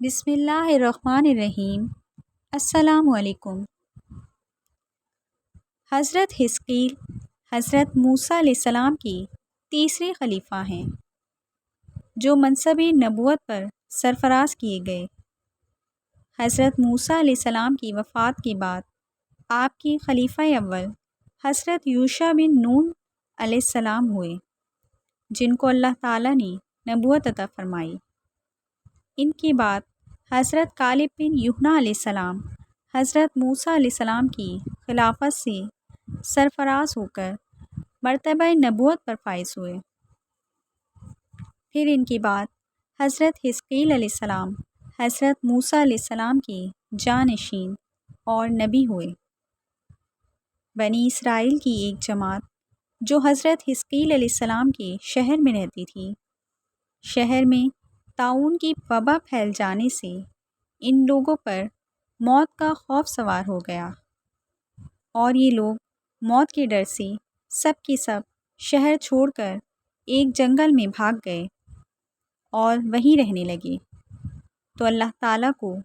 بسم اللہ الرحمن الرحیم۔ السلام علیکم۔ حضرت حزقیل حضرت موسیٰ علیہ السلام کی تیسرے خلیفہ ہیں جو منصب نبوت پر سرفراز کیے گئے۔ حضرت موسیٰ علیہ السلام کی وفات کے بعد آپ کی خلیفہ اول حضرت یوشع بن نون علیہ السلام ہوئے، جن کو اللہ تعالیٰ نے نبوت عطا فرمائی۔ ان کے بعد حضرت کالب بن یحییٰ علیہ السلام حضرت موسیٰ علیہ السلام کی خلافت سے سرفراز ہو کر مرتبہ نبوت پر فائز ہوئے۔ پھر ان کے بعد حضرت حزقیل علیہ السلام حضرت موسیٰ علیہ السلام کی جانشین اور نبی ہوئے۔ بنی اسرائیل کی ایک جماعت جو حضرت حزقیل علیہ السلام کے شہر میں رہتی تھی، شہر میں طاعون کی وبا پھیل جانے سے ان لوگوں پر موت کا خوف سوار ہو گیا، اور یہ لوگ موت کے ڈر سے سب کے سب شہر چھوڑ کر ایک جنگل میں بھاگ گئے اور وہیں رہنے لگے۔ تو اللہ تعالیٰ کو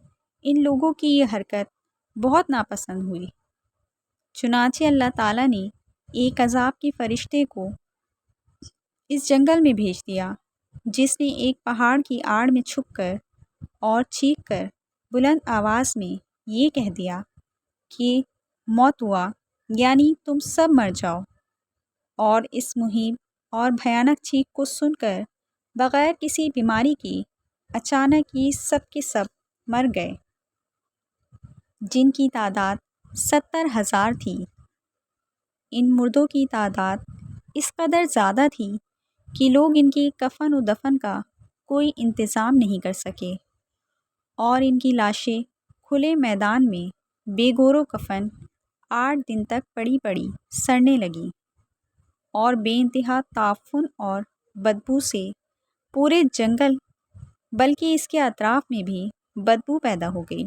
ان لوگوں کی یہ حرکت بہت ناپسند ہوئی، چنانچہ اللہ تعالیٰ نے ایک عذاب کے فرشتے کو اس جنگل میں بھیج دیا، جس نے ایک پہاڑ کی آڑ میں چھپ کر اور چیخ کر بلند آواز میں یہ کہہ دیا کہ موت ہوا، یعنی تم سب مر جاؤ۔ اور اس مہیب اور بھیانک چیخ کو سن کر بغیر کسی بیماری کی اچانک یہ سب کے سب مر گئے، جن کی تعداد 70,000 تھی۔ ان مردوں کی تعداد اس قدر زیادہ تھی کہ لوگ ان کی کفن و دفن کا کوئی انتظام نہیں کر سکے، اور ان کی لاشیں کھلے میدان میں بے گور و کفن 8 دن تک پڑی پڑی سڑنے لگیں، اور بے انتہا تعفن اور بدبو سے پورے جنگل بلکہ اس کے اطراف میں بھی بدبو پیدا ہو گئی۔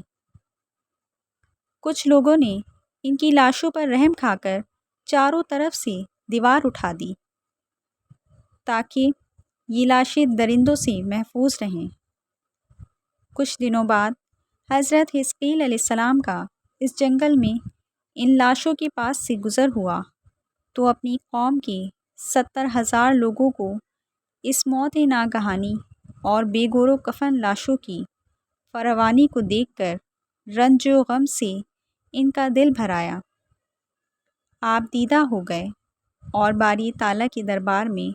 کچھ لوگوں نے ان کی لاشوں پر رحم کھا کر چاروں طرف سے دیوار اٹھا دی تاکہ یہ لاشیں درندوں سے محفوظ رہیں۔ کچھ دنوں بعد حضرت حزقیل علیہ السلام کا اس جنگل میں ان لاشوں کے پاس سے گزر ہوا تو اپنی قوم کے 70,000 لوگوں کو اس موت ناگہانی اور بے گور و کفن لاشوں کی فراوانی کو دیکھ کر رنج و غم سے ان کا دل بھر آیا۔ آپ دیدہ ہو گئے اور باری تعالیٰ کے دربار میں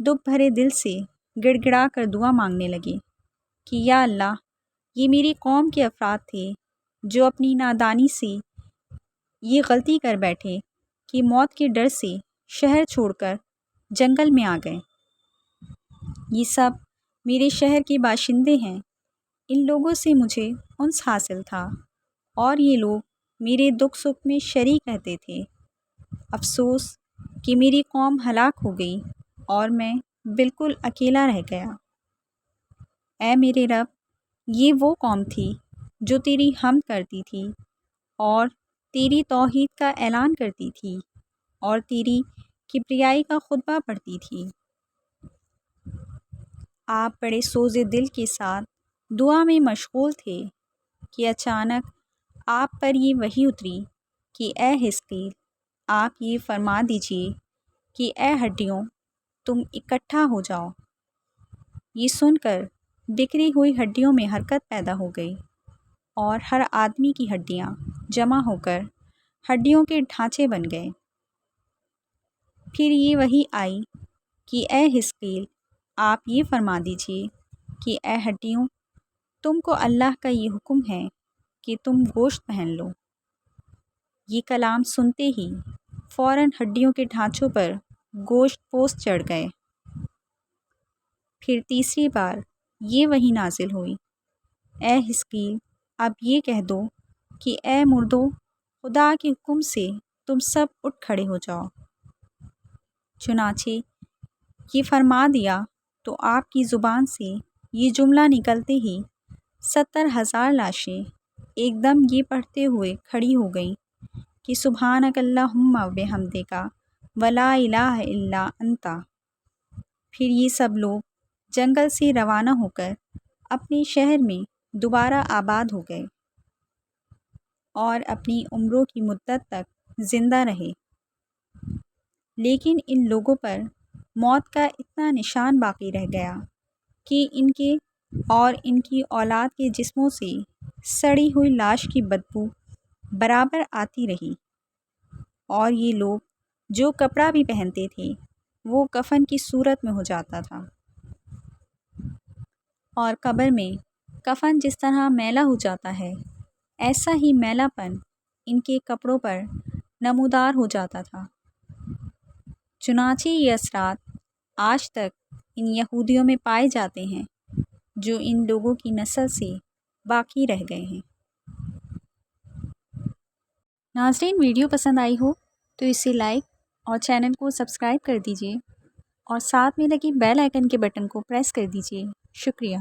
دکھ بھرے دل سے گڑ گڑا کر دعا مانگنے لگے کہ یا اللہ، یہ میری قوم کے افراد تھے جو اپنی نادانی سے یہ غلطی کر بیٹھے کہ موت کے ڈر سے شہر چھوڑ کر جنگل میں آ گئے۔ یہ سب میرے شہر کے باشندے ہیں، ان لوگوں سے مجھے انس حاصل تھا، اور یہ لوگ میرے دکھ سکھ میں شریک رہتے تھے۔ افسوس کہ میری قوم ہلاک ہو گئی اور میں بالکل اکیلا رہ گیا۔ اے میرے رب، یہ وہ قوم تھی جو تیری حمد کرتی تھی اور تیری توحید کا اعلان کرتی تھی اور تیری کبریائی کا خطبہ پڑھتی تھی۔ آپ بڑے سوز دل کے ساتھ دعا میں مشغول تھے کہ اچانک آپ پر یہ وحی اتری کہ اے حزقیل، آپ یہ فرما دیجئے کہ اے ہڈیوں، تم اکٹھا ہو جاؤ۔ یہ سن کر بکھری ہوئی ہڈیوں میں حرکت پیدا ہو گئی، اور ہر آدمی کی ہڈیاں جمع ہو کر ہڈیوں کے ڈھانچے بن گئے۔ پھر یہ وحی آئی کہ اے حزقیل، آپ یہ فرما دیجئے کہ اے ہڈیوں، تم کو اللہ کا یہ حکم ہے کہ تم گوشت پہن لو۔ یہ کلام سنتے ہی فوراً ہڈیوں کے ڈھانچوں پر گوشت پوست چڑھ گئے۔ پھر تیسری بار یہ وحی نازل ہوئی، اے حزقیل، اب یہ کہہ دو کہ اے مردو، خدا کے حکم سے تم سب اٹھ کھڑے ہو جاؤ۔ چنانچہ یہ فرما دیا تو آپ کی زبان سے یہ جملہ نکلتے ہی 70,000 لاشیں ایک دم یہ پڑھتے ہوئے کھڑی ہو گئیں کہ سبحانک اللہم و بحمدک ولا الہ الا انت۔ پھر یہ سب لوگ جنگل سے روانہ ہو کر اپنے شہر میں دوبارہ آباد ہو گئے اور اپنی عمروں کی مدت تک زندہ رہے، لیکن ان لوگوں پر موت کا اتنا نشان باقی رہ گیا کہ ان کے اور ان کی اولاد کے جسموں سے سڑی ہوئی لاش کی بدبو برابر آتی رہی، اور یہ لوگ جو کپڑا بھی پہنتے تھے وہ کفن کی صورت میں ہو جاتا تھا، اور قبر میں کفن جس طرح میلا ہو جاتا ہے ایسا ہی میلا پن ان کے کپڑوں پر نمودار ہو جاتا تھا۔ چنانچہ یہ اثرات آج تک ان یہودیوں میں پائے جاتے ہیں جو ان لوگوں کی نسل سے باقی رہ گئے ہیں۔ ناظرین، ویڈیو پسند آئی ہو تو اسے لائک اور چینل کو سبسکرائب کر دیجیے اور ساتھ میں لگی بیل آئیکن کے بٹن کو پریس کر دیجیے۔ شکریہ۔